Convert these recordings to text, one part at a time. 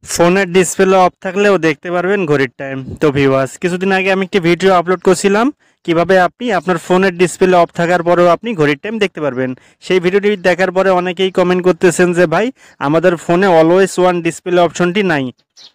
ফোনের display of থাকলেও দেখতে পারবেন ঘড়ির টাইম। তো ভিউয়ার্স, কিছুদিন আগে আমি একটি ভিডিও আপলোড করছিলাম কিভাবে আপনি আপনার ফোনের ডিসপ্লে অফ থাকার পরেও আপনি ঘড়ির টাইম দেখতে পারবেন। সেই ভিডিওটি দেখার পরে অনেকেই কমেন্ট করতেছেন যে ভাই, আমাদের ফোনে অলওয়েজ ওয়ান ডিসপ্লে অপশনটি নাই।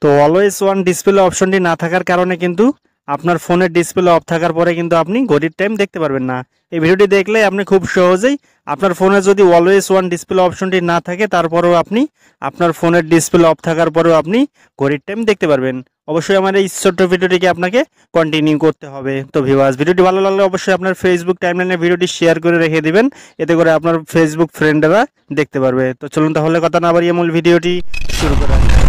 তো অলওয়েজ ওয়ান ডিসপ্লে অপশনটি না থাকার কারণে কিন্তু আপনার ফোনের ডিসপ্লে অফ থাকার পরে কিন্তু আপনি ঘড়ির টাইম দেখতে পারবেন না। এই ভিডিওটি দেখলে আপনি খুব সহজেই আপনার ফোনে যদি অলওয়েজ ওয়ান ডিসপ্লে অপশনটি না থাকে তারপরেও আপনি আপনার ফোনের ডিসপ্লে অফ থাকার পরেও আপনি ঘড়ির টাইম দেখতে পারবেন। অবশ্যই আমার এই ছোট্ট ভিডিওটিকে আপনাকে কন্টিনিউ করতে হবে। তো ভিউয়ার্স, ভিডিওটি ভালো লাগলে অবশ্যই আপনার ফেসবুক টাইমলাইনে ভিডিওটি শেয়ার করে রেখে দিবেন, এতে করে আপনার ফেসবুক ফ্রেন্ডরা দেখতে পারবে। তো চলুন তাহলে কথা না বাড়িয়ে মূল ভিডিওটি শুরু করা যাক।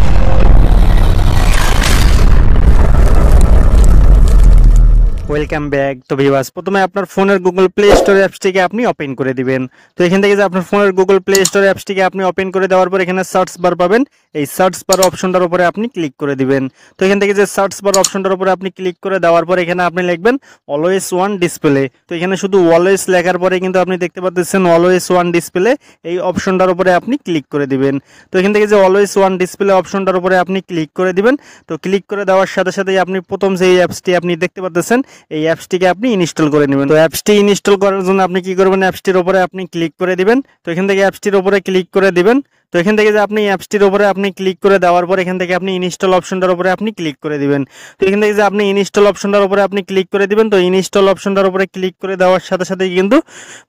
Welcome back. তো ভিউয়ার্স, প্রথমে আপনার ফোনের গুগল প্লে স্টোর অ্যাপসটিকে আপনি ওপেন করে দিবেন। তো এখান থেকে যে আপনার ফোনের গুগল প্লে স্টোর অ্যাপসটিকে আপনি ওপেন করে দেওয়ার পর এখানে সার্চ বার পাবেন। এই সার্চ বার অপশনটার উপরে আপনি ক্লিক করে দিবেন। তো এখান থেকে যে সার্চ বার অপশনটার উপরে আপনি ক্লিক করে দেওয়ার পর এখানে আপনি লিখবেন অলওয়েজ ওয়ান ডিসপ্লে। তো এখানে শুধু অলওয়েজ লেখার পরে কিন্তু আপনি দেখতে পাচ্ছেন অলওয়েজ ওয়ান ডিসপ্লে, এই অপশনটার উপরে আপনি ক্লিক করে দিবেন। তো এখান থেকে যে অলওয়েজ ওয়ান ডিসপ্লে অপশনটার উপরে আপনি ক্লিক করে দিবেন। তো ক্লিক করে দেওয়ার সাথে সাথেই আপনি প্রথম যে অ্যাপসটি আপনি দেখতে পাচ্ছেন এই অ্যাপসটিকে আপনি ইনস্টল করে নেবেন। তো অ্যাপসটি ইনস্টল করার জন্য আপনি কি করবেন, অ্যাপসটির উপরে আপনি ক্লিক করে দিবেন। তো এখান থেকে অ্যাপসটির উপরে ক্লিক করে দিবেন। তো এখান থেকে যে আপনি অ্যাপসটির উপরে আপনি ক্লিক করে দেওয়ার পর এখান থেকে আপনি ইনস্টল অপশনটার উপরে আপনি ক্লিক করে দিবেন। তো এখান থেকে যে আপনি ইনস্টল অপশনটার উপরে আপনি ক্লিক করে দিবেন। তো ইনস্টল অপশনটার উপরে ক্লিক করে দেওয়ার সাথে সাথে কিন্তু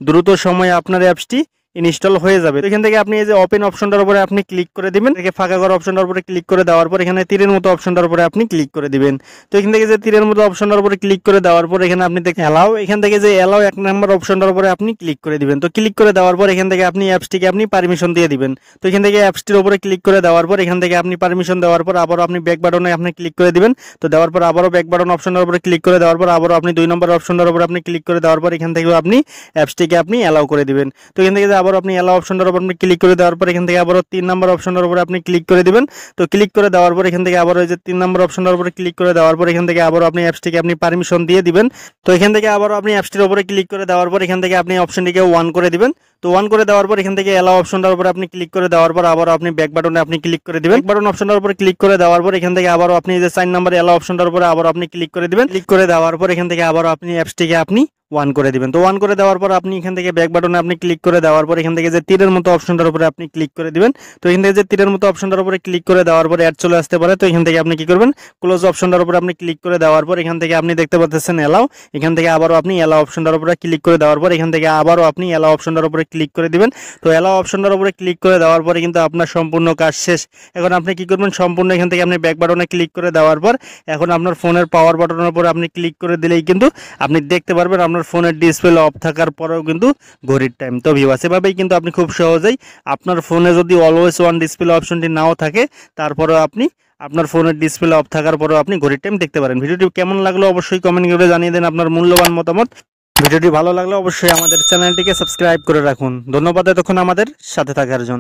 দ্রুত সময়ে আপনার অ্যাপসটি ইনস্টল হয়ে যাবে। তো এখান থেকে আপনি এই যে ওপেন অপশনটার উপরে আপনি ক্লিক করে দিবেন, থেকে ফাঁকা করা অপশনটার উপরে ক্লিক করে দেওয়ার পর এখানে তীরের মতো অপশনটার উপরে আপনি ক্লিক করে দিবেন। তো এখান থেকে যে তীরের মতো অপশনটার উপরে ক্লিক করে দেওয়ার পর এখানে আপনি দেখেন অ্যালাউ, এখান থেকে যে অ্যালাউ এক নাম্বার অপশনটার উপরে আপনি ক্লিক করে দিবেন। তো ক্লিক করে দেওয়ার পর এখান থেকে আপনি অ্যাপসটিকে আপনি পারমিশন দিয়ে দিবেন। তো এখান থেকে অ্যাপসটির উপরে ক্লিক করে দেওয়ার পর এখান থেকে আপনি পারমিশন দেওয়ার পর আবারও আপনি ব্যাক বাটনে আপনি ক্লিক করে দিবেন। তো দেওয়ার পর আবারও ব্যাক বাটন অপশনটার উপরে ক্লিক করে দেওয়ার পর আবারও আপনি 2 নম্বর অপশনটার উপরে আপনি ক্লিক করে দেওয়ার পর এখান থেকে আপনি অ্যাপসটিকে আপনি অ্যালাউ করে দিবেন। তো এখান থেকে যে আবারও আপনি অ্যালাউ অপশনটার উপর আপনি ক্লিক করে দেওয়ার পর এখান থেকে আবারও 3 নম্বর অপশনের উপরে আপনি ক্লিক করে দিবেন। তো ক্লিক করে দেওয়ার পর এখান থেকে আবারও এই যে 3 নম্বর অপশনের উপরে ক্লিক করে দেওয়ার পর এখান থেকে আবারও আপনি অ্যাপসটিকে আপনি পারমিশন দিয়ে দিবেন। তো এখান থেকে আবারও আপনি অ্যাপসটির উপরে ক্লিক করে দেওয়ার পর এখান থেকে আপনি অপশনটিকে অন করে দিবেন। তো অন করে দেওয়ার পর এখান থেকে অ্যালাউ অপশনটার উপরে আপনি ক্লিক করে দেওয়ার পর আবারও আপনি ব্যাক বাটনে আপনি ক্লিক করে দিবেন। ব্যাক বাটন অপশনটার উপরে ক্লিক করে দেওয়ার পর এখান থেকে আবারও আপনি যে 4 নম্বর অ্যালাউ অপশনটার উপরে আবারও আপনি ক্লিক করে দিবেন। ক্লিক করে দেওয়ার পর এখান থেকে আবারও আপনি অ্যাপসটিকে আপনি ওয়ান করে দিবেন। তো ওয়ান করে দেওয়ার পর আপনি এখান থেকে ব্যাক বাটনে আপনি ক্লিক করে দেওয়ার পর এখান থেকে যে তীরের মতো অপশনটার উপরে আপনি ক্লিক করে দিবেন। তো এখান থেকে যে তীরের মতো অপশনটার উপরে ক্লিক করে দেওয়ার পর অ্যাড চলে আসতে পারে। তো এখান থেকে আপনি কি করবেন, ক্লোজ অপশনটার উপরে আপনি ক্লিক করে দেওয়ার পর এখান থেকে আপনি দেখতে পাচ্ছেন অ্যালাউ, এখান থেকে আবারও আপনি অ্যালাউ অপশনটার উপরে ক্লিক করে দেওয়ার পর এখান থেকে আবারও আপনি অ্যালাউ অপশনটার উপরে ক্লিক করে দিবেন। তো অ্যালাউ অপশনটার উপরে ক্লিক করে দেওয়ার পরে কিন্তু আপনার সম্পূর্ণ কাজ শেষ। এখন আপনি কি করবেন, সম্পূর্ণ এখান থেকে আপনি ব্যাক বাটনে ক্লিক করে দেওয়ার পর এখন আপনার ফোনের পাওয়ার বাটনের উপরে আপনি ক্লিক করে দিলেই কিন্তু আপনি দেখতে পারবেন আপনার ফোনের ডিসপ্লে অফ থাকার পরেও কিন্তু ঘড়ির টাইম। তো ভিউয়ার্স, এভাবেই কিন্তু আপনি খুব সহজেই আপনার ফোনে যদি অলওয়েজ ওয়ান ডিসপ্লে অপশনটি নাও থাকে তারপরেও আপনি আপনার ফোনের ডিসপ্লে অফ থাকার পরেও আপনি ঘড়ির টাইম দেখতে পারেন। ভিডিওটি কেমন লাগলো অবশ্যই কমেন্ট করে জানিয়ে দেন আপনার মূল্যবান মতামত। ভিডিওটি ভালো লাগলে অবশ্যই আমাদের চ্যানেলটিকে সাবস্ক্রাইব করে রাখুন। ধন্যবাদ এতক্ষণ আমাদের সাথে থাকার জন্য।